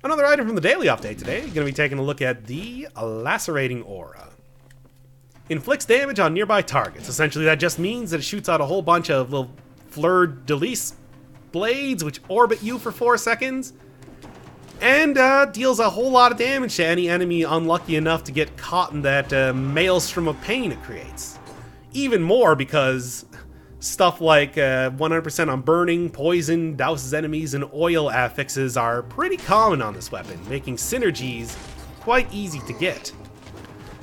Another item from the daily update today. Going to be taking a look at the Lacerating Aura. Inflicts damage on nearby targets. Essentially, that just means that it shoots out a whole bunch of little fleur-de-lis blades, which orbit you for 4 seconds, and deals a whole lot of damage to any enemy unlucky enough to get caught in that maelstrom of pain it creates. Even more because stuff like 100% on burning, poison, douses enemies, and oil affixes are pretty common on this weapon, making synergies quite easy to get.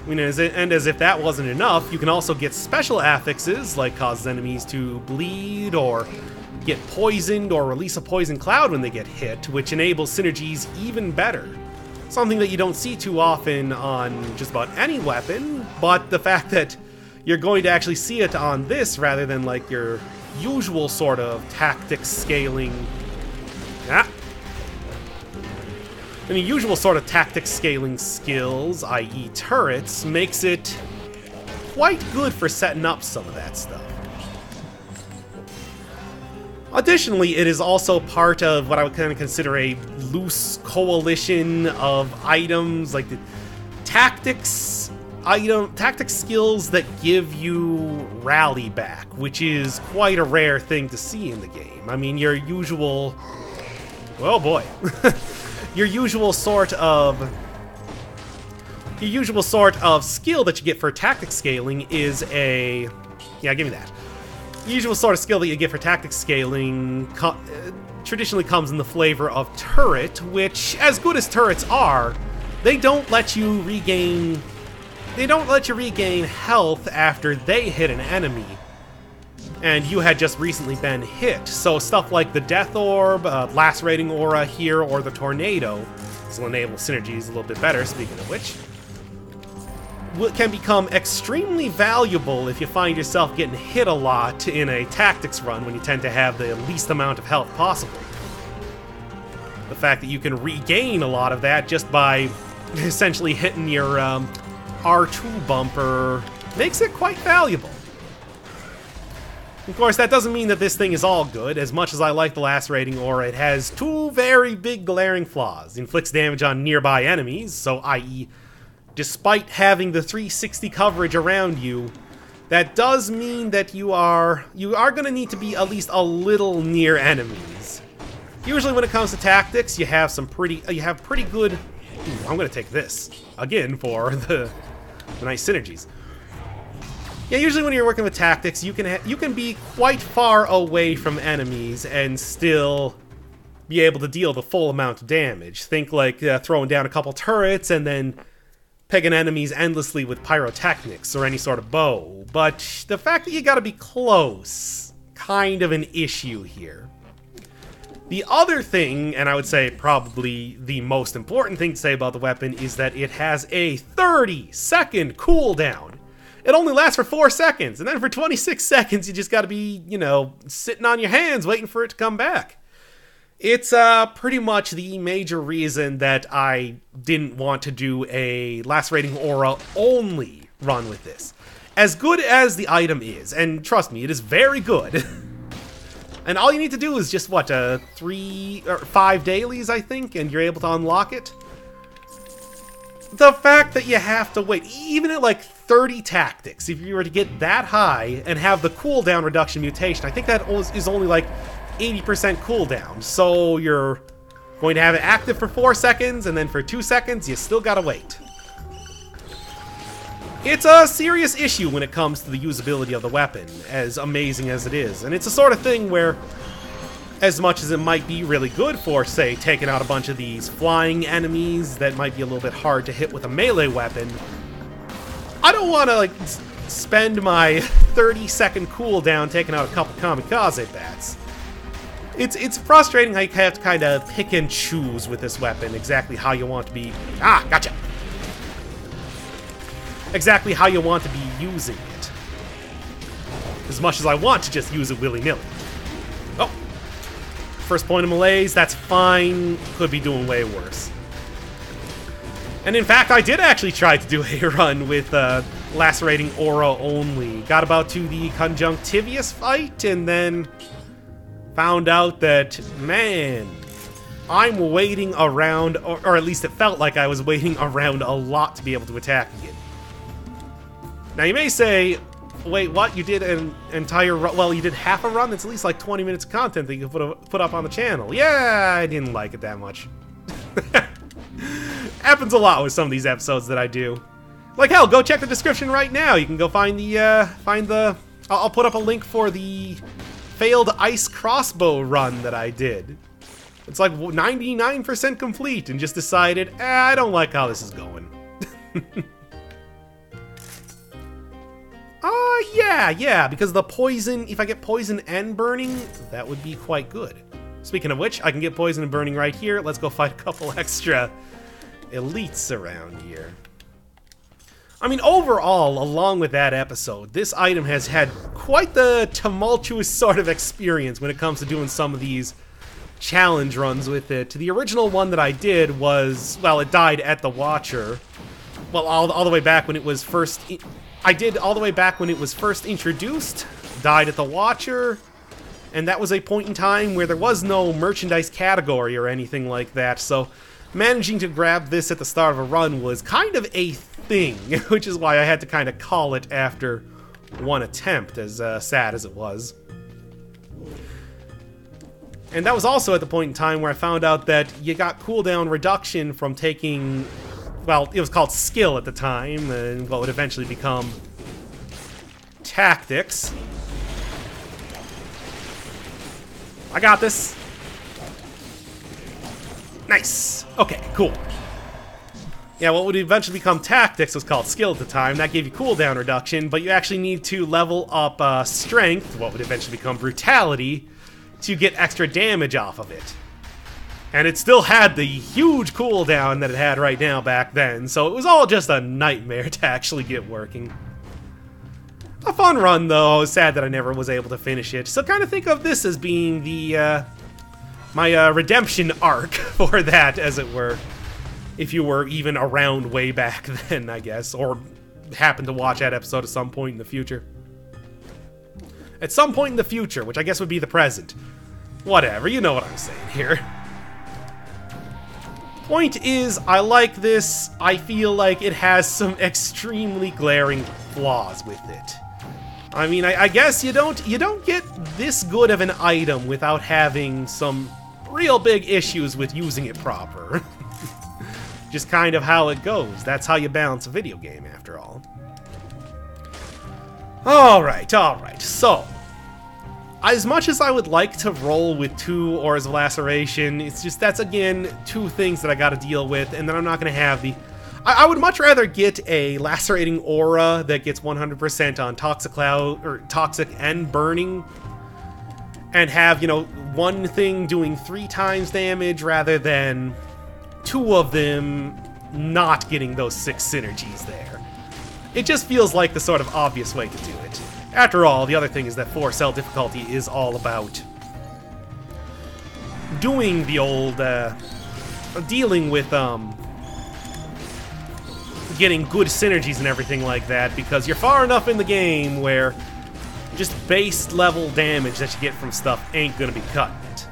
I mean, as if that wasn't enough, you can also get special affixes, like cause enemies to bleed, or get poisoned, or release a poison cloud when they get hit, which enables synergies even better. Something that you don't see too often on just about any weapon, but the fact that you're going to actually see it on this rather than like your usual sort of tactics scaling. Usual sort of tactics scaling skills, i.e. turrets, makes it quite good for setting up some of that stuff. Additionally, it is also part of what I would kind of consider a loose coalition of items, like the tactics skills that give you rally back, which is quite a rare thing to see in the game. I mean, your usual, oh boy, your usual sort of skill that you get for tactics scaling is a, yeah, give me that. Usual sort of skill that you get for tactics scaling traditionally comes in the flavor of turret, which, as good as turrets are, they don't let you regain health after they hit an enemy, and you had just recently been hit. So stuff like the Death Orb, Lacerating Aura here, or the Tornado, this will enable synergies a little bit better, speaking of which, can become extremely valuable if you find yourself getting hit a lot in a tactics run when you tend to have the least amount of health possible. The fact that you can regain a lot of that just by essentially hitting your R2 bumper makes it quite valuable. Of course, that doesn't mean that this thing is all good. As much as I like the Lacerating Aura, it has two very big glaring flaws. It inflicts damage on nearby enemies, so i.e., despite having the 360 coverage around you, that does mean that you are going to need to be at least a little near enemies. Usually when it comes to tactics, you have pretty good. Ooh, I'm going to take this again for the nice synergies. Yeah, usually when you're working with tactics, you can be quite far away from enemies and still be able to deal the full amount of damage. Think like throwing down a couple turrets and then pegging enemies endlessly with pyrotechnics or any sort of bow. But the fact that you gotta be close, kind of an issue here. The other thing, and I would say probably the most important thing to say about the weapon, is that it has a 30-second cooldown. It only lasts for 4 seconds, and then for 26 seconds you just gotta be, sitting on your hands waiting for it to come back. It's pretty much the major reason that I didn't want to do a Lacerating Aura only run with this. As good as the item is, and trust me, it is very good. And all you need to do is just, 3 or 5 dailies, I think, and you're able to unlock it. The fact that you have to wait, even at like 30 tactics, if you were to get that high and have the cooldown reduction mutation, I think that is only like 80% cooldown. So you're going to have it active for 4 seconds, and then for 2 seconds, you still gotta wait. It's a serious issue when it comes to the usability of the weapon, as amazing as it is. And it's the sort of thing where, as much as it might be really good for, say, taking out a bunch of these flying enemies that might be a little bit hard to hit with a melee weapon, I don't want to, spend my 30-second cooldown taking out a couple kamikaze bats. It's frustrating how you have to kind of pick and choose with this weapon exactly how you want to be... Ah, gotcha! Exactly how you want to be using it. As much as I want to just use it willy-nilly. Oh! First point of malaise, that's fine. Could be doing way worse. And in fact, I did actually try to do a run with Lacerating Aura only. Got about to the Conjunctivius fight, and then found out that, man, I'm waiting around, or at least it felt like I was waiting around a lot to be able to attack again. Now you may say, wait, what? You did an entire run? Well, you did half a run? That's at least like 20 minutes of content that you could put up on the channel. Yeah, I didn't like it that much. Happens a lot with some of these episodes that I do. Like, hell, go check the description right now. You can go find the, I'll put up a link for the failed ice crossbow run that I did. It's like 99% complete and just decided, I don't like how this is going. Yeah, because the poison, if I get poison and burning, that would be quite good. Speaking of which, I can get poison and burning right here. Let's go fight a couple extra elites around here. I mean, overall, along with that episode, this item has had quite the tumultuous sort of experience when it comes to doing some of these challenge runs with it. The original one that I did was, well, it died at the Watcher. Well, all the way back when it was first... I did all the way back when it was first introduced, died at the Watcher, and that was a point in time where there was no merchandise category or anything like that, so managing to grab this at the start of a run was kind of a thing, which is why I had to kind of call it after one attempt, as sad as it was. And that was also at the point in time where I found out that you got cooldown reduction from taking... Well, it was called skill at the time, and what would eventually become tactics. I got this. Nice. Okay, cool. Yeah, what would eventually become tactics was called skill at the time. That gave you cooldown reduction, but you actually need to level up strength, what would eventually become brutality, to get extra damage off of it. And it still had the huge cooldown that it had right now back then, so it was all just a nightmare to actually get working. A fun run, though. I was sad that I never was able to finish it. So kind of think of this as being the my redemption arc for that, as it were. If you were even around way back then, I guess, or happened to watch that episode at some point in the future. At some point in the future, which I guess would be the present. Whatever, you know what I'm saying here. Point is, I like this. I feel like it has some extremely glaring flaws with it. I mean, I guess you don't get this good of an item without having some real big issues with using it proper. Just kind of how it goes. That's how you balance a video game, after all. Alright. So, as much as I would like to roll with 2 Auras of Laceration, it's just, that's again 2 things that I gotta deal with, and then I'm not gonna have the... I would much rather get a Lacerating Aura that gets 100% on Toxic Cloud, or Toxic and Burning, and have, you know, one thing doing 3 times damage rather than 2 of them not getting those 6 synergies there. It just feels like the sort of obvious way to do it. After all, the other thing is that 4-cell difficulty is all about doing the old, dealing with, getting good synergies and everything like that, because you're far enough in the game where just base level damage that you get from stuff ain't gonna be cutting it.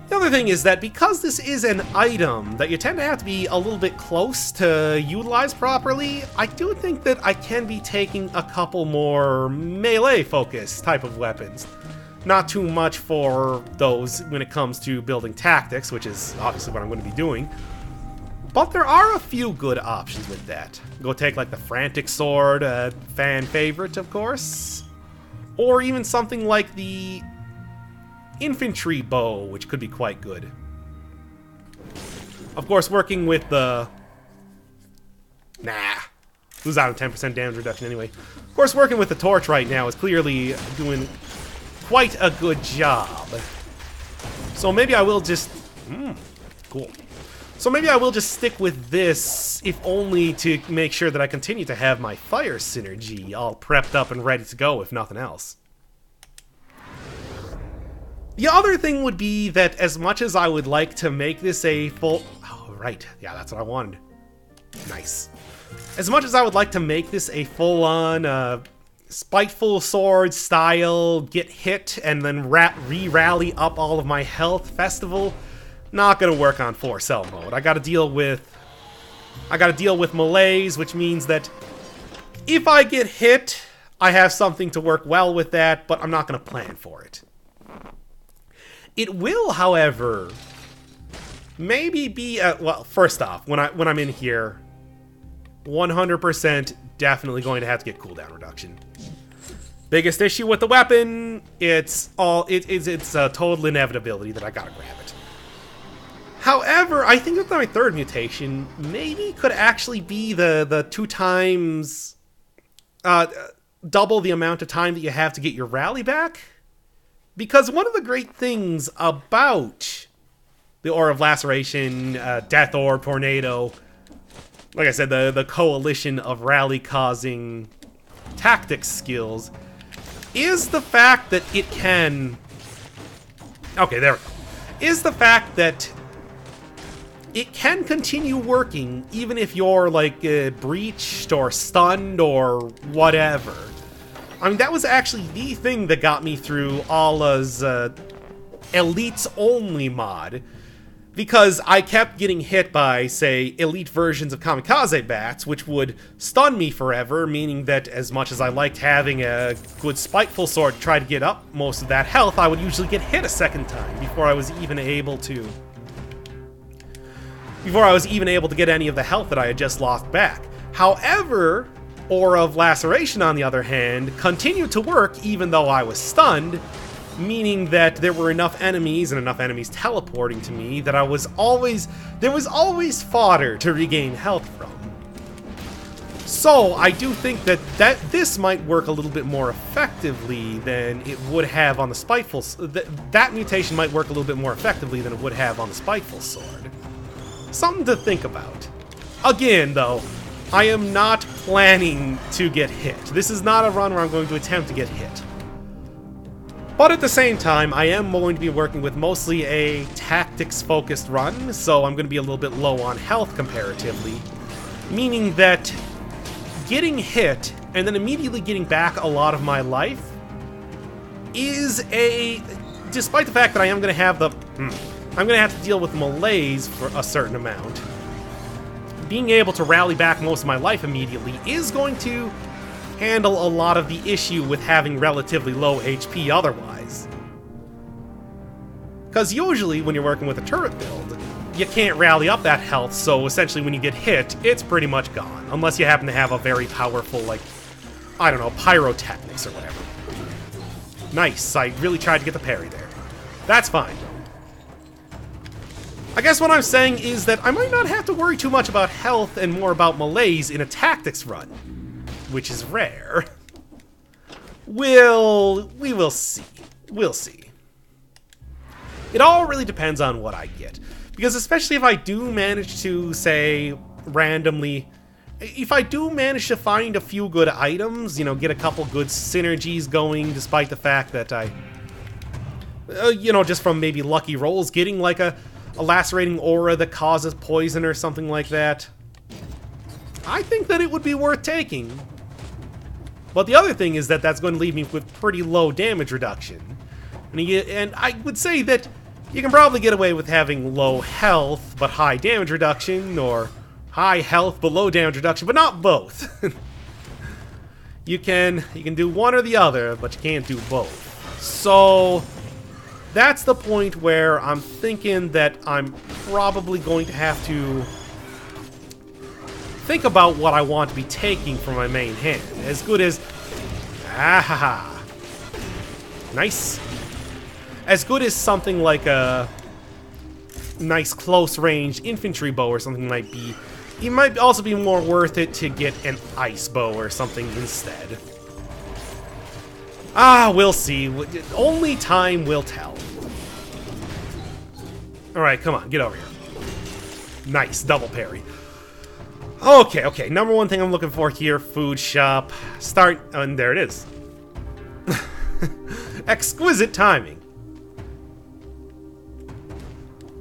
The other thing is that because this is an item that you tend to have to be a little bit close to utilize properly, I do think that I can be taking a couple more melee-focused type of weapons. Not too much for those when it comes to building tactics, which is obviously what I'm going to be doing. But there are a few good options with that. Go take like the Frantic Sword, a fan favorite, of course. Or even something like the Infantry Bow, which could be quite good. Of course, working with the... lose out on 10% damage reduction anyway. Of course, working with the Torch right now is clearly doing quite a good job. So maybe I will just... cool. So maybe I will just stick with this, if only to make sure that I continue to have my fire synergy all prepped up and ready to go, if nothing else. The other thing would be that as much as I would like to make this a full... Oh, right. Yeah, that's what I wanted. Nice. As much as I would like to make this a full-on Spiteful Sword style, get hit and then re-rally up all of my health festival. Not gonna work on 4-cell mode. I gotta deal with malaise, which means that if I get hit, I have something to work well with that, but I'm not gonna plan for it. It will, however, maybe be well, first off, when I'm in here, 100% definitely going to have to get cooldown reduction. Biggest issue with the weapon, it's a total inevitability that I gotta grab it. However, I think that my third mutation maybe could actually be the 2 times double the amount of time that you have to get your rally back. Because one of the great things about the Aura of Laceration, Death Orb, Tornado, like I said, the coalition of rally-causing tactics skills, is the fact that it can... Okay, there we go. Is the fact that it can continue working even if you're, like, breached or stunned or whatever. I mean, that was actually the thing that got me through Allah's Elites Only mod. Because I kept getting hit by, say, elite versions of Kamikaze Bats, which would stun me forever, meaning that as much as I liked having a good Spiteful Sword to try to get up most of that health, I would usually get hit a second time before I was even able to... get any of the health that I had just lost back. However, Aura of Laceration, on the other hand, continued to work even though I was stunned, meaning that there were enough enemies and enough enemies teleporting to me that there was always fodder to regain health from. So I do think that this might work a little bit more effectively than it would have on the Spiteful... That mutation might work a little bit more effectively than it would have on the Spiteful Sword. Something to think about. Again, though, I am not planning to get hit. This is not a run where I'm going to attempt to get hit. But at the same time, I am going to be working with mostly a tactics-focused run, so I'm going to be a little bit low on health comparatively. Meaning that getting hit and then immediately getting back a lot of my life is a... Despite the fact that I am going to have the... I'm going to have to deal with malaise for a certain amount. Being able to rally back most of my life immediately is going to handle a lot of the issue with having relatively low HP otherwise. Because usually when you're working with a turret build, you can't rally up that health, so essentially when you get hit, it's pretty much gone. Unless you happen to have a very powerful, like, I don't know, pyrotechnics or whatever. Nice, I really tried to get the parry there. That's fine. I guess what I'm saying is that I might not have to worry too much about health and more about malaise in a tactics run, which is rare. We will see. We'll see. It all really depends on what I get. Because especially if I do manage to, say, randomly... If I do manage to find a few good items, you know, get a couple good synergies going, despite the fact that I... you know, just from maybe lucky rolls, getting like a lacerating aura that causes poison or something like that, I think that it would be worth taking. But the other thing is that that's going to leave me with pretty low damage reduction. And I would say that you can probably get away with having low health but high damage reduction, or high health but low damage reduction, but not both. You can do one or the other, but you can't do both. So that's the point where I'm thinking that I'm probably going to have to think about what I want to be taking for my main hand. As good as... Ah-ha-ha. Nice. As good as something like a nice close-range infantry bow or something might be, it might also be more worth it to get an ice bow or something instead. Ah, we'll see. Only time will tell. Alright, come on, get over here. Nice, double parry. Okay, number one thing I'm looking for here, food shop. Start, and there it is. Exquisite timing.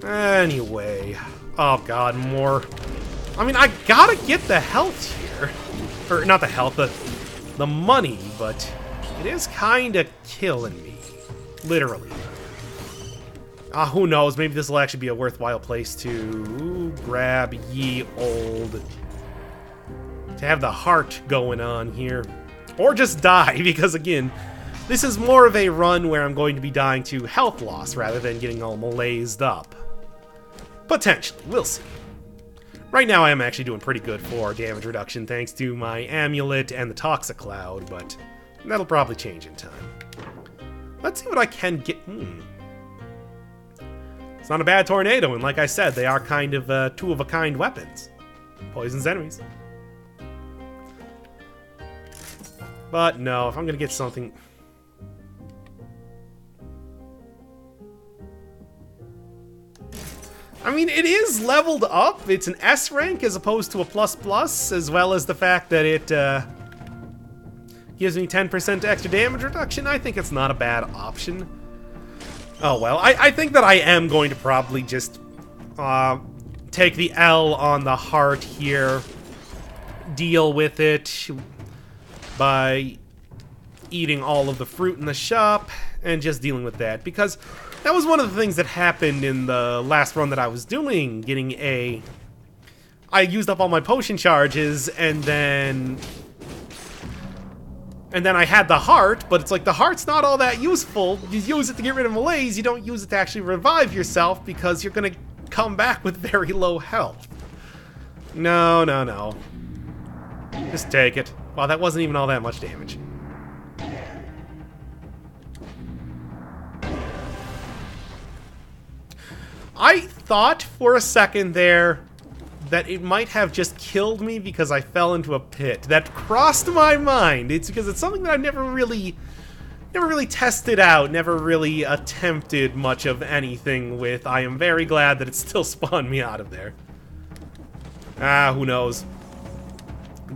Anyway. Oh god, more. I mean, I gotta get the health here. Or, not the health, the money, but it is kind of killing me. Literally. Who knows? Maybe this will actually be a worthwhile place to grab ye old. To have the heart going on here. Or just die, because again, this is more of a run where I'm going to be dying to health loss rather than getting all malazed up. Potentially. We'll see. Right now I am actually doing pretty good for damage reduction thanks to my amulet and the Toxic Cloud, but that'll probably change in time. Let's see what I can get. It's not a bad tornado, and like I said, they are kind of two-of-a-kind weapons. Poisons enemies. But no, if I'm gonna get something... I mean, it is leveled up. It's an S rank as opposed to a ++, as well as the fact that it gives me 10% extra damage reduction. I think it's not a bad option. Oh well, I think that I am going to probably just take the L on the heart here, deal with it by eating all of the fruit in the shop, and just dealing with that, because that was one of the things that happened in the last run that I was doing, getting a... I used up all my potion charges, and then I had the heart, but it's like the heart's not all that useful. You use it to get rid of malaise, you don't use it to actually revive yourself because you're gonna come back with very low health. No, no, no. Just take it. Wow, that wasn't even all that much damage. I thought for a second there that it might have just killed me because I fell into a pit. That crossed my mind. It's because it's something that I never really tested out, never really attempted much of anything with. I am very glad that it still spawned me out of there. Who knows?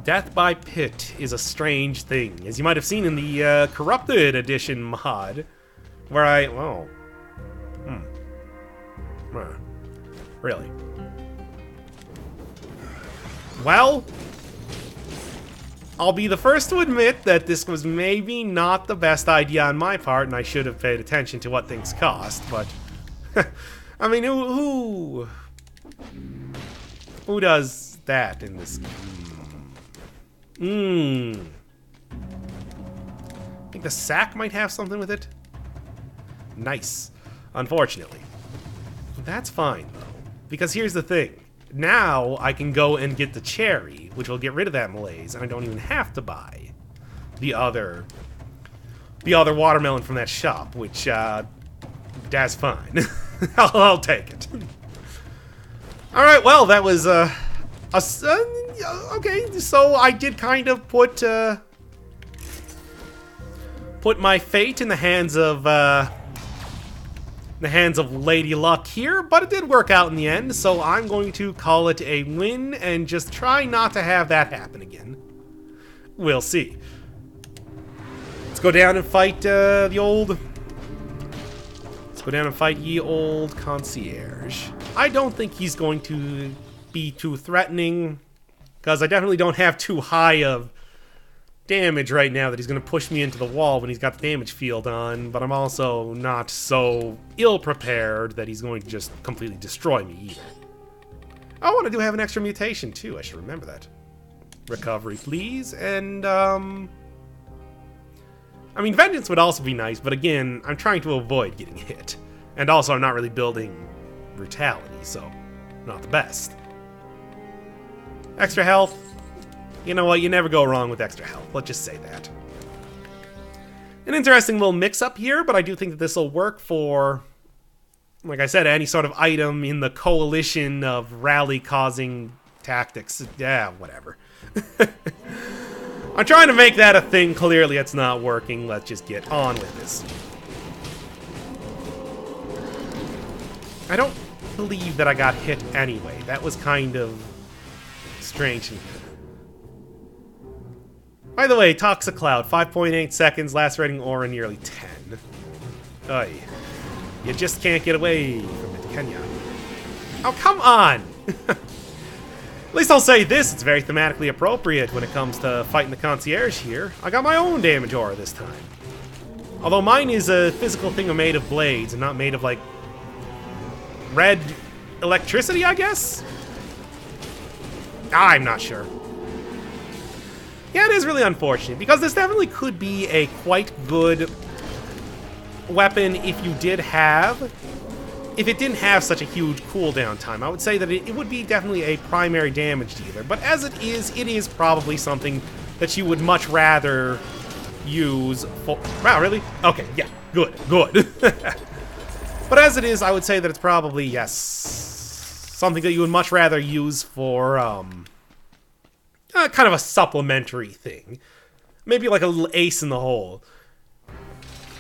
Death by pit is a strange thing, as you might have seen in the Corrupted Edition mod, where really? Well, I'll be the first to admit that this was maybe not the best idea on my part, and I should have paid attention to what things cost, but... I mean, who does that in this game? I think the sack might have something with it. Nice. Unfortunately. That's fine, though. Because here's the thing. Now I can go and get the cherry, which will get rid of that malaise, and I don't even have to buy the other watermelon from that shop, which, that's fine. I'll take it. Alright, well, that was, okay, so I did kind of put my fate in the hands of Lady Luck here, but it did work out in the end, so I'm going to call it a win and just try not to have that happen again. We'll see. Let's go down and fight Let's go down and fight ye old Concierge. I don't think he's going to be too threatening, because I definitely don't have too high of damage right now that he's going to push me into the wall when he's got the damage field on, but I'm also not so ill-prepared that he's going to just completely destroy me either. Oh, and I do have an extra mutation too, I should remember that. Recovery, please, and I mean, Vengeance would also be nice, but again, I'm trying to avoid getting hit. And also, I'm not really building Brutality, so not the best. Extra health. You know what, you never go wrong with extra health, let's just say that. An interesting little mix-up here, but I do think that this will work for, like I said, any sort of item in the coalition of rally-causing tactics. Yeah, whatever. I'm trying to make that a thing, clearly it's not working, let's just get on with this. I don't believe that I got hit anyway, that was kind of strange. By the way, Toxic Cloud, 5.8 seconds, Lacerating Aura nearly 10. Oy. You just can't get away from it, can ya? Oh, come on! At least I'll say this, it's very thematically appropriate when it comes to fighting the Concierge here. I got my own damage aura this time. Although mine is a physical thing made of blades and not made of, like, red electricity, I guess? I'm not sure. Yeah, it is really unfortunate, because this definitely could be a quite good weapon if you did have... If it didn't have such a huge cooldown time. I would say that it would be definitely a primary damage dealer. But as it is probably something that you would much rather use for... Wow, really? Okay, yeah, good. But as it is, I would say that it's probably, yes, something that you would much rather use for, kind of a supplementary thing. Maybe like a little ace in the hole.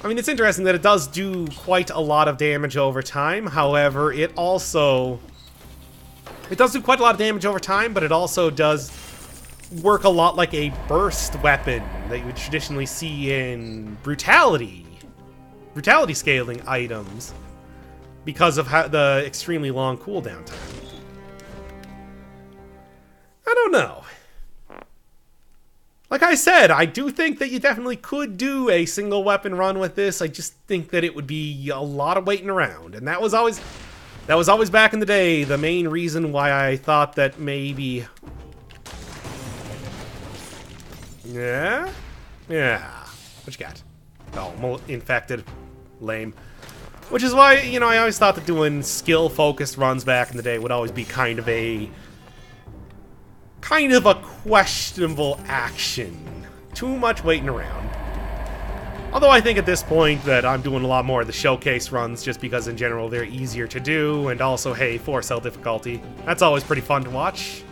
I mean, it's interesting that it does do quite a lot of damage over time. However, it also... It does do quite a lot of damage over time, but it also does work a lot like a burst weapon that you would traditionally see in brutality scaling items because of the extremely long cooldown time. I don't know. Like I said, I do think that you definitely could do a single weapon run with this. I just think that it would be a lot of waiting around, and that was always back in the day the main reason why I thought that maybe... Yeah? What you got? Oh, infected. Lame. Which is why, you know, I always thought that doing skill-focused runs back in the day would always be kind of a questionable action. Too much waiting around. Although I think at this point that I'm doing a lot more of the showcase runs just because in general they're easier to do, and also, hey, 4-cell difficulty. That's always pretty fun to watch.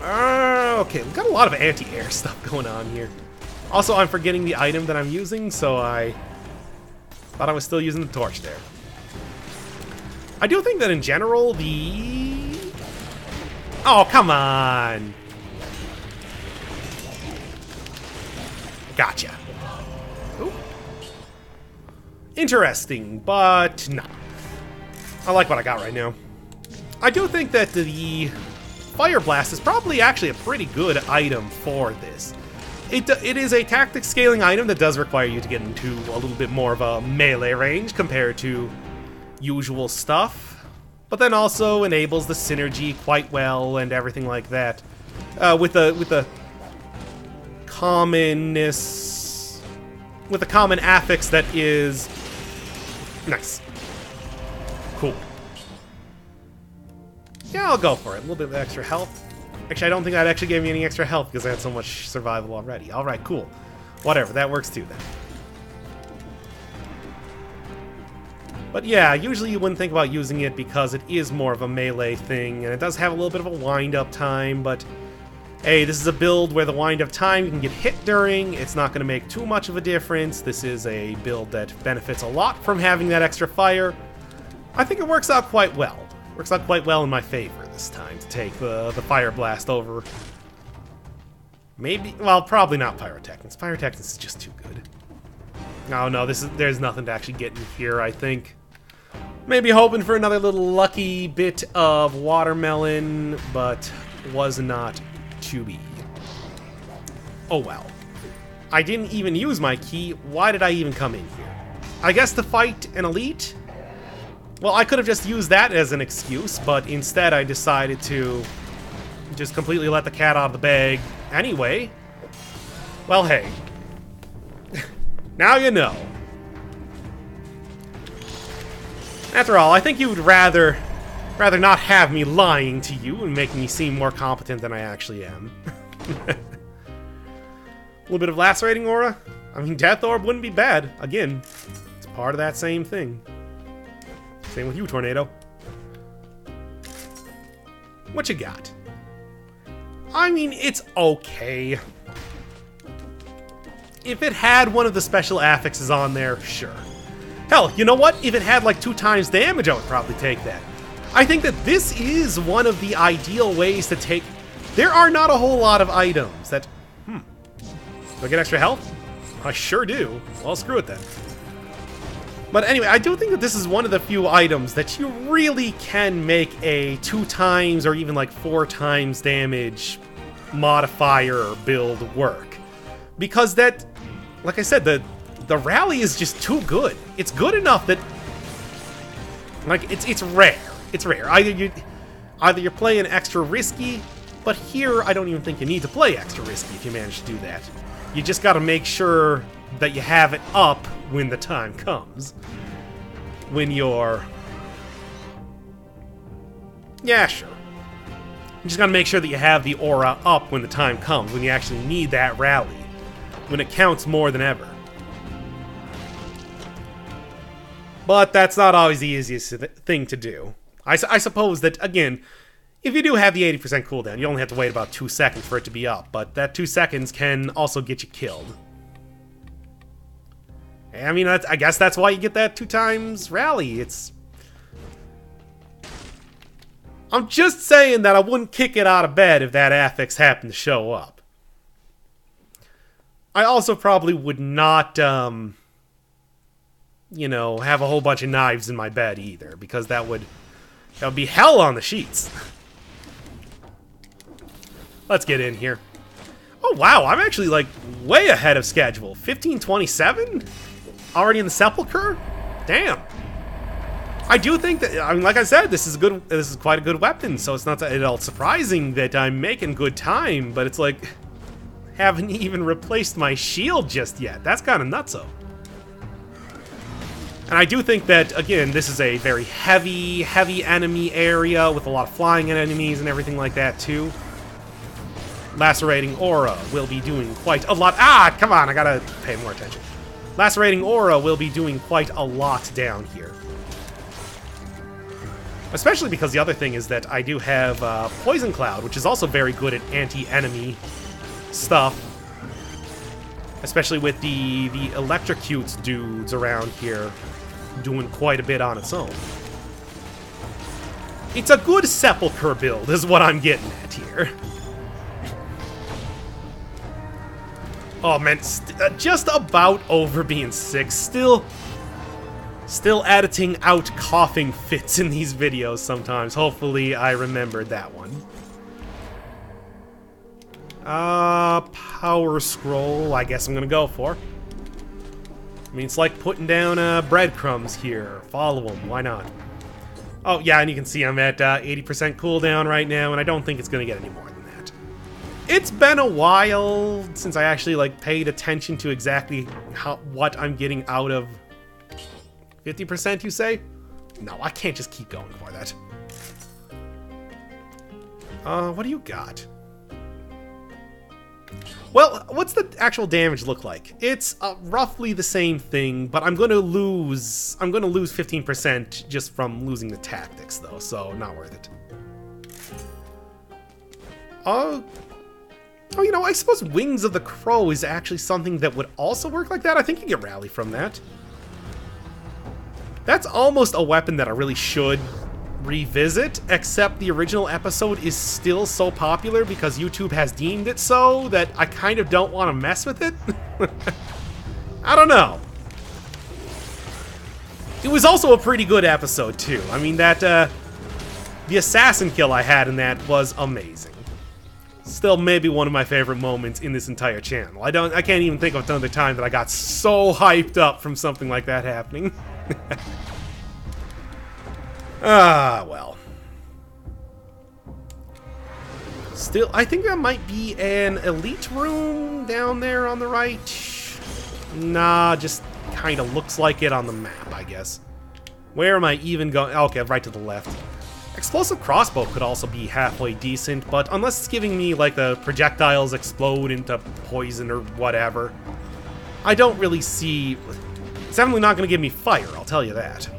Okay, we've got a lot of anti-air stuff going on here. Also, I'm forgetting the item that I'm using, so I thought I was still using the torch there. I do think that in general, the... Oh, come on! Gotcha. Ooh. Interesting, but no. I like what I got right now. I do think that the Fire Blast is probably actually a pretty good item for this. It is a tactic scaling item that does require you to get into a little bit more of a melee range compared to usual stuff, but then also enables the synergy quite well and everything like that. With the commonness, with a common affix that is nice, cool. Yeah, I'll go for it. A little bit of extra health. Actually, I don't think that actually gave me any extra health because I had so much survival already. All right, cool. Whatever, that works too then. But yeah, usually you wouldn't think about using it because it is more of a melee thing, and it does have a little bit of a wind-up time, but hey, this is a build where the wind-up time you can get hit during. It's not going to make too much of a difference. This is a build that benefits a lot from having that extra fire. I think it works out quite well. Works out quite well in my favor this time to take the Fire Blast over. Maybe, well, probably not Pyrotechnus. Pyrotechnus is just too good. Oh no, there's nothing to actually get in here, I think. Maybe hoping for another little lucky bit of watermelon, but was not to be. Oh well. I didn't even use my key. Why did I even come in here? I guess to fight an elite? Well, I could have just used that as an excuse, but instead I decided to just completely let the cat out of the bag anyway. Well, hey. Now you know. After all, I think you would rather not have me lying to you and making me seem more competent than I actually am. A little bit of Lacerating Aura. I mean, Death Orb wouldn't be bad. Again, it's part of that same thing. Same with you, Tornado. What you got? I mean, it's okay. If it had one of the special affixes on there, sure. Hell, you know what? If it had like 2 times damage, I would probably take that. I think that this is one of the ideal ways to take... There are not a whole lot of items that... Do I get extra health? I sure do. Well, screw it then. But anyway, I do think that this is one of the few items that you really can make a 2 times or even like 4 times damage modifier build work. Because that, like I said, the rally is just too good. It's good enough that, like, it's rare. It's rare. Either you're playing extra risky, but here I don't even think you need to play extra risky if you manage to do that. You just gotta make sure that you have it up when the time comes. When you're... Yeah, sure. You just gotta make sure that you have the aura up when the time comes, when you actually need that rally. When it counts more than ever. But that's not always the easiest thing to do. I suppose that, again, if you do have the 80% cooldown, you only have to wait about 2 seconds for it to be up, but that 2 seconds can also get you killed. I mean, I guess that's why you get that 2 times rally. I'm just saying that I wouldn't kick it out of bed if that affix happened to show up. I also probably would not, you know, have a whole bunch of knives in my bed either, because that would be hell on the sheets. Let's get in here. Oh, wow, I'm actually, like, way ahead of schedule. 1527? Already in the Sepulcher? Damn. I do think that, I mean, like I said, this is quite a good weapon, so it's not at all surprising that I'm making good time, but it's like, haven't even replaced my shield just yet. That's kind of nutso. And I do think that, again, this is a very heavy enemy area with a lot of flying enemies and everything like that, too. Lacerating Aura will be doing quite a lot. Ah, come on, I gotta pay more attention. Lacerating Aura will be doing quite a lot down here. Especially because the other thing is that I do have Poison Cloud, which is also very good at anti-enemy stuff. Especially with the electrocutes dudes around here doing quite a bit on its own. It's a good Sepulcher build, is what I'm getting at here. Oh man, just about over being sick. Still editing out coughing fits in these videos sometimes. Hopefully I remembered that one. Power scroll, I guess I'm gonna go for. I mean, it's like putting down breadcrumbs here. Follow them, why not? Oh yeah, and you can see I'm at 80% cooldown right now, and I don't think it's gonna get any more than that. It's been a while since I actually, like, paid attention to exactly what I'm getting out of 50%, you say? No, I can't just keep going for that. What do you got? Well, what's the actual damage look like? It's roughly the same thing, but I'm gonna lose 15% just from losing the tactics, though, so not worth it. Oh, you know, I suppose Wings of the Crow is actually something that would also work like that. I think you get rally from that. That's almost a weapon that I really should revisit, except the original episode is still so popular because YouTube has deemed it so that I kind of don't want to mess with it. I don't know. It was also a pretty good episode too. I mean, that the assassin kill I had in that was amazing. Still maybe one of my favorite moments in this entire channel. I can't even think of another time that I got so hyped up from something like that happening. Ah, well. Still, I think there might be an elite room down there on the right. Nah, just kind of looks like it on the map, I guess. Where am I even going? Okay, right to the left. Explosive crossbow could also be halfway decent, but unless it's giving me, like, the projectiles explode into poison or whatever, I don't really see... It's definitely not going to give me fire, I'll tell you that.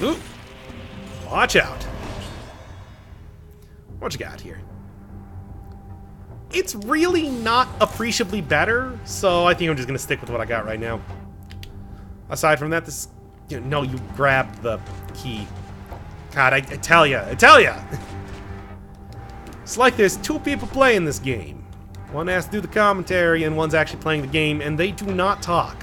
Ooh. Watch out. What you got here? It's really not appreciably better, so I think I'm just going to stick with what I got right now. Aside from that, this... No, you grabbed the key. God, I tell ya. It's like there's 2 people playing this game. One has to do the commentary, and one's actually playing the game, and they do not talk.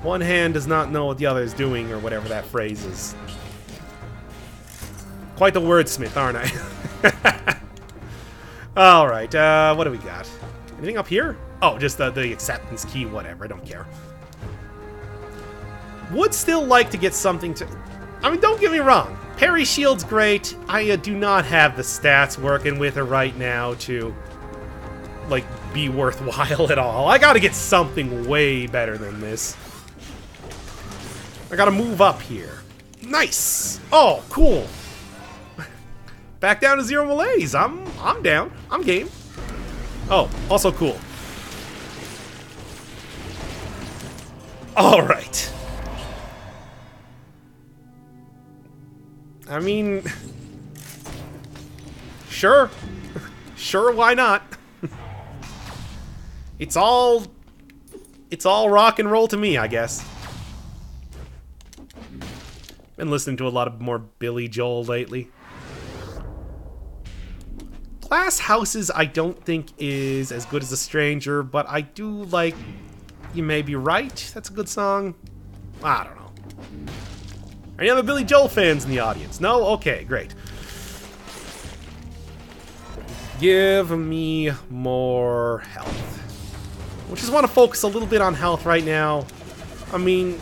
One hand does not know what the other is doing, or whatever that phrase is. Quite the wordsmith, aren't I? Alright, what do we got? Anything up here? Oh, just the acceptance key, whatever, I don't care. Would still like to get something to... I mean, don't get me wrong. Parry Shield's great. I do not have the stats working with it right now to, like, be worthwhile at all. I gotta get something way better than this. I gotta move up here. Nice! Oh, cool. Back down to 0 malaise. I'm down. I'm game. Oh, also cool. Alright. I mean... Sure. Sure, why not? It's all rock and roll to me, I guess. Been listening to a lot of more Billy Joel lately. Glass Houses I don't think is as good as A Stranger, but I do like You May Be Right. That's a good song. I don't know. Any other Billy Joel fans in the audience? No? Okay, great. Give me more health. I just want to focus a little bit on health right now. I mean,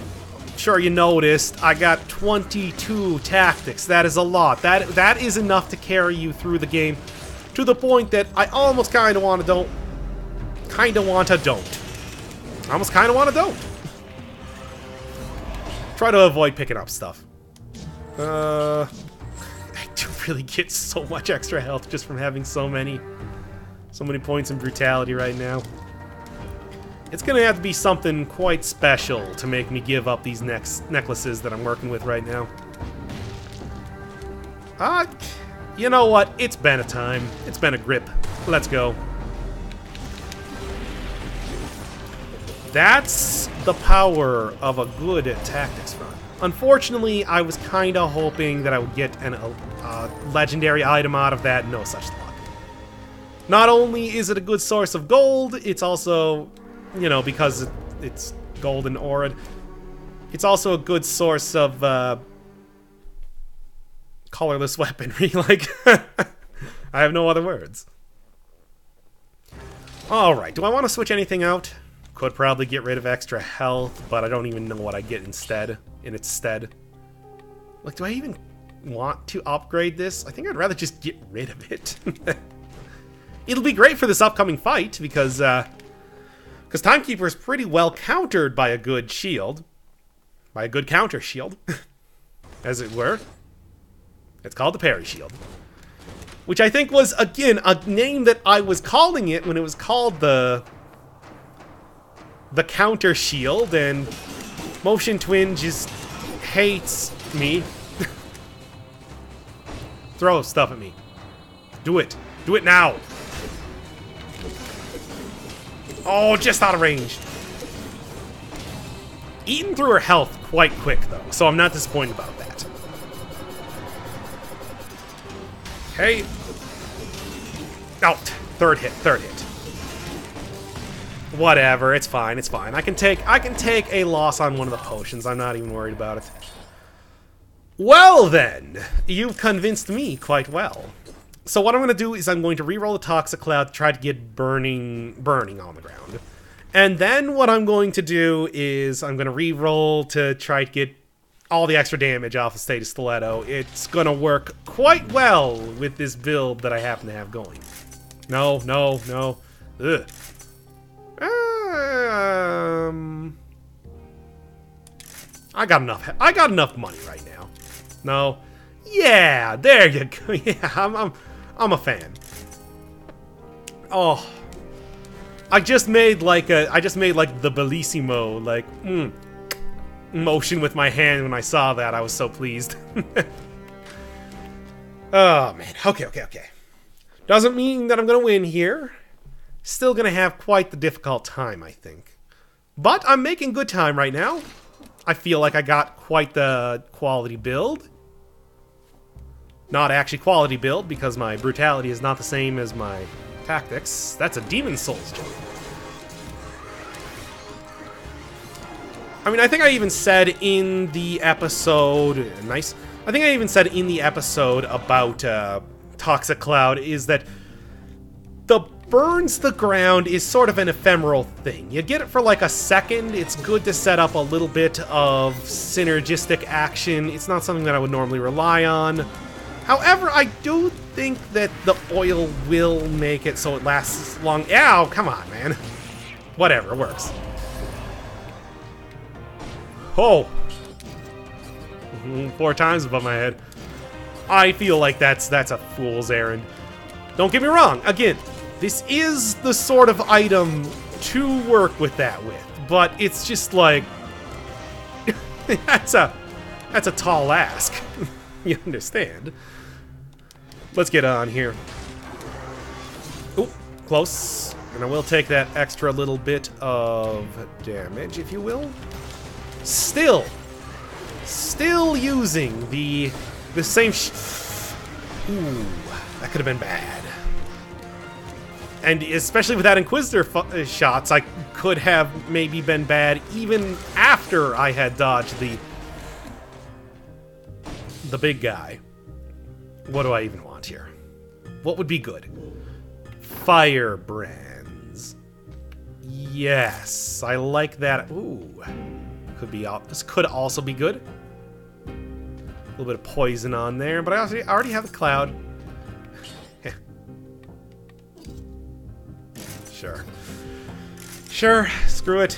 sure, you noticed I got 22 tactics. That is a lot. That is enough to carry you through the game to the point that I almost kind of want to don't. I almost kind of want to don't. Try to avoid picking up stuff. I do really get so much extra health just from having so many points in brutality right now. It's gonna have to be something quite special to make me give up these necklaces that I'm working with right now. You know what? It's been a time. It's been a grip. Let's go. That's the power of a good tactics run. Unfortunately, I was kind of hoping that I would get a legendary item out of that. No such luck. Not only is it a good source of gold, it's also, you know, because it's golden aura, it's also a good source of colorless weaponry. Like, I have no other words. Alright, do I want to switch anything out? Could probably get rid of extra health, but I don't even know what I get instead. Like, do I even want to upgrade this? I think I'd rather just get rid of it. It'll be great for this upcoming fight, because Timekeeper is pretty well countered by a good shield. By a good counter shield, as it were. It's called the Parry Shield. Which I think was, again, a name that I was calling it when it was called the counter shield, and Motion Twin just hates me. Throw stuff at me. Do it. Do it now. Oh, just out of range. Eating through her health quite quick, though, so I'm not disappointed about that. Okay. Oh, third hit. Whatever, it's fine, it's fine. I can take a loss on one of the potions. I'm not even worried about it. Well then, you've convinced me quite well. So what I'm going to do is I'm going to reroll the Toxic Cloud to try to get burning on the ground. And then what I'm going to do is I'm going to reroll to try to get all the extra damage off of State of Stiletto. It's going to work quite well with this build that I happen to have going. No. Ugh. I got enough money right now. No. Yeah, there you go. Yeah, I'm a fan. Oh. I just made like the bellissimo motion with my hand when I saw that. I was so pleased. Oh man. Okay. Doesn't mean that I'm gonna win here. Still gonna have quite the difficult time, I think. But I'm making good time right now. I feel like I got quite the quality build. Not actually quality build, because my brutality is not the same as my Tactics. That's a Demon Souls jump. I mean, I think I even said in the episode... Nice. I think I even said in the episode about Toxic Cloud is that the burns the ground is sort of an ephemeral thing. You get it for like a second. It's good to set up a little bit of synergistic action. It's not something that I would normally rely on. However, I do think that the oil will make it so it lasts long. Ow, come on, man. Whatever, it works. Oh. 4 times above my head. I feel like that's a fool's errand. Don't get me wrong. Again, this is the sort of item to work with that with, but it's just like that's a tall ask. You understand? Let's get on here. Oh, close. And I will take that extra little bit of damage, if you will. Still using the same ooh, that could have been bad. And especially with that Inquisitor shots, I could have maybe been bad even after I had dodged the big guy. What do I even want here? What would be good? Firebrands. Yes, I like that. Ooh, this could also be good. A little bit of poison on there, but I already have the cloud. Sure, screw it.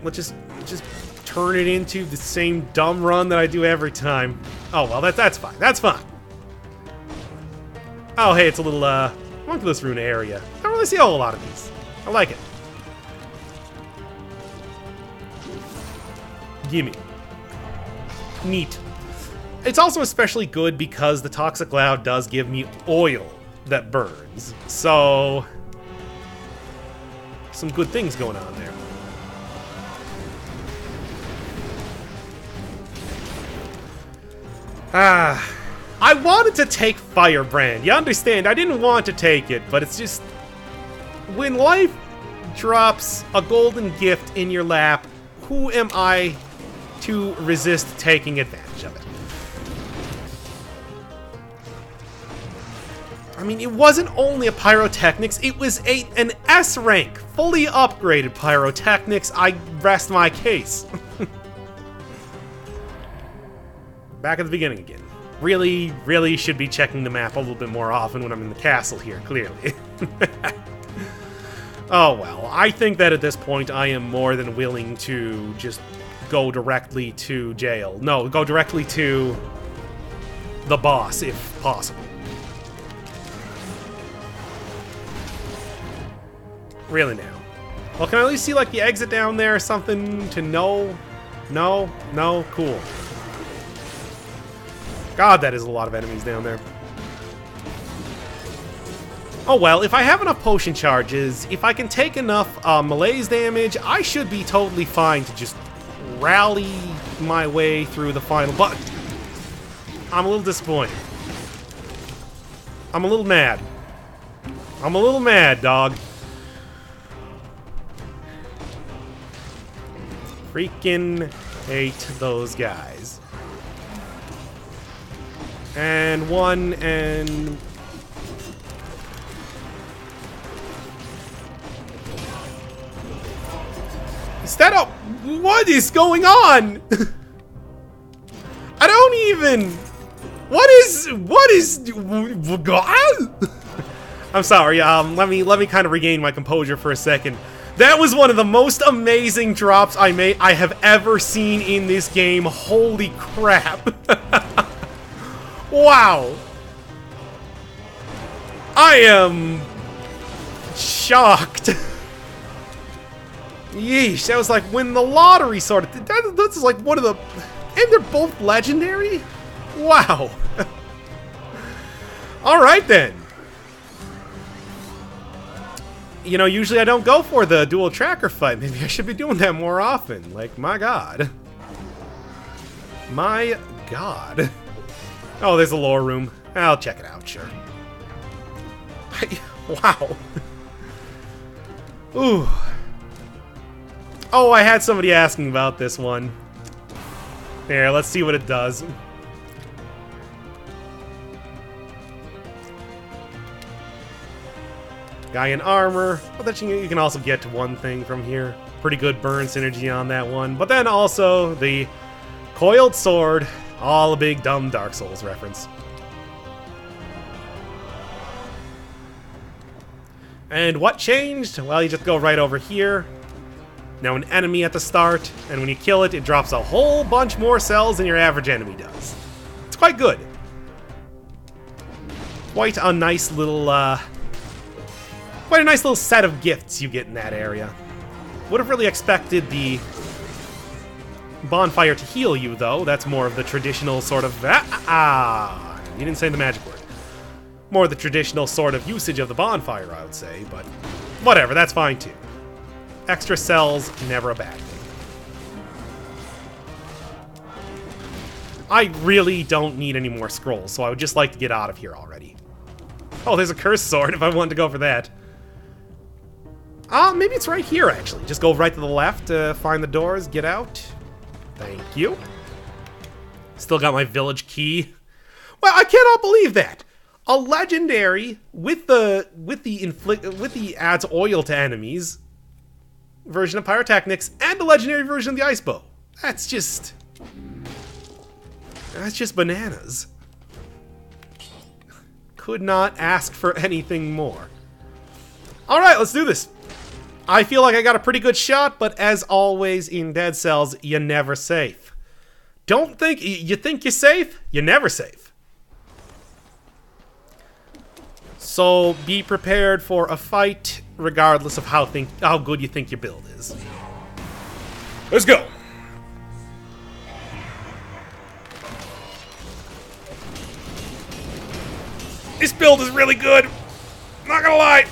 Let's just turn it into the same dumb run that I do every time. Oh well, that's fine. That's fine. Oh hey, it's a little Monkless Rune area. I don't really see a whole lot of these. I like it. Gimme. Neat. It's also especially good because the Toxic Cloud does give me oil that burns. So some good things going on there. I wanted to take Firebrand. You understand? I didn't want to take it, but it's just when life drops a golden gift in your lap, who am I to resist taking advantage of it? I mean, it wasn't only a Pyrotechnics, it was an S rank, fully upgraded Pyrotechnics. I rest my case. Back at the beginning again. Really should be checking the map a little bit more often when I'm in the castle here, clearly. Oh well, I think that at this point I am more than willing to just go directly to jail. No, go directly to the boss, if possible. Really now. Well, can I at least see, like, the exit down there or something to know? No? No? Cool. God, that is a lot of enemies down there. Oh well, if I have enough potion charges, if I can take enough malaise damage, I should be totally fine to just rally my way through the final. But I'm a little disappointed. I'm a little mad. I'm a little mad, dog. Freaking hate those guys. And one, and... Is that a... What is going on? I don't even... What is... I'm sorry, let me kind of regain my composure for a second. That was one of the most amazing drops I have ever seen in this game. Holy crap. Wow. I am shocked. Yeesh, that was like when the lottery started. That's like one of the... And they're both legendary? Wow. Alright then. You know, usually I don't go for the dual tracker fight. Maybe I should be doing that more often. Like, my god. My god. Oh, there's a lore room. I'll check it out, sure. Wow. Ooh. Oh, I had somebody asking about this one. Here, let's see what it does. Guy in armor, but then you can also get to one thing from here. Pretty good burn synergy on that one. But then also the coiled sword, all a big dumb Dark Souls reference. And what changed? Well, you just go right over here. Now an enemy at the start, and when you kill it, it drops a whole bunch more cells than your average enemy does. It's quite good. Quite a nice little, quite a nice little set of gifts you get in that area. Would have really expected the bonfire to heal you, though. That's more of the traditional sort of... you didn't say the magic word. More the traditional sort of usage of the bonfire, I would say, but whatever, that's fine too. Extra cells, never a bad thing. I really don't need any more scrolls, so I would just like to get out of here already. Oh, there's a cursed sword if I wanted to go for that. Maybe it's right here, actually. Just go right to the left, find the doors, get out. Thank you. Still got my village key. Well, I cannot believe that. A legendary with the adds oil to enemies version of pyrotechnics and a legendary version of the ice bow. That's just bananas. Could not ask for anything more. All right, let's do this. I feel like I got a pretty good shot, but as always in Dead Cells, you're never safe. Don't think you think you're safe, you're never safe. So be prepared for a fight, regardless of how good you think your build is. Let's go. This build is really good. Not gonna lie.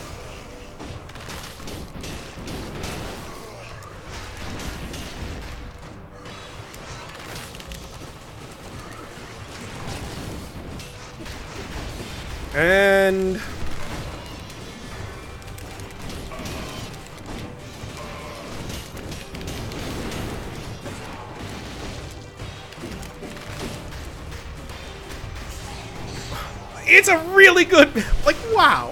And it's a really good, like, wow.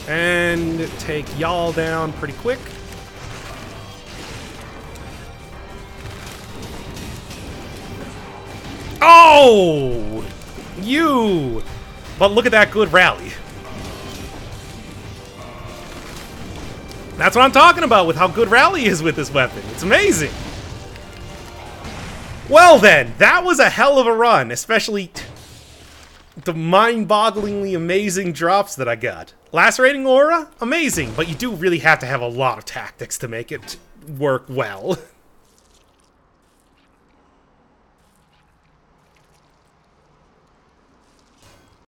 And take y'all down pretty quick. Oh! You! But look at that good rally. That's what I'm talking about with how good rally is with this weapon. It's amazing. Well then, that was a hell of a run, especially the mind-bogglingly amazing drops that I got. Lacerating Aura? Amazing, but you do really have to have a lot of tactics to make it work well.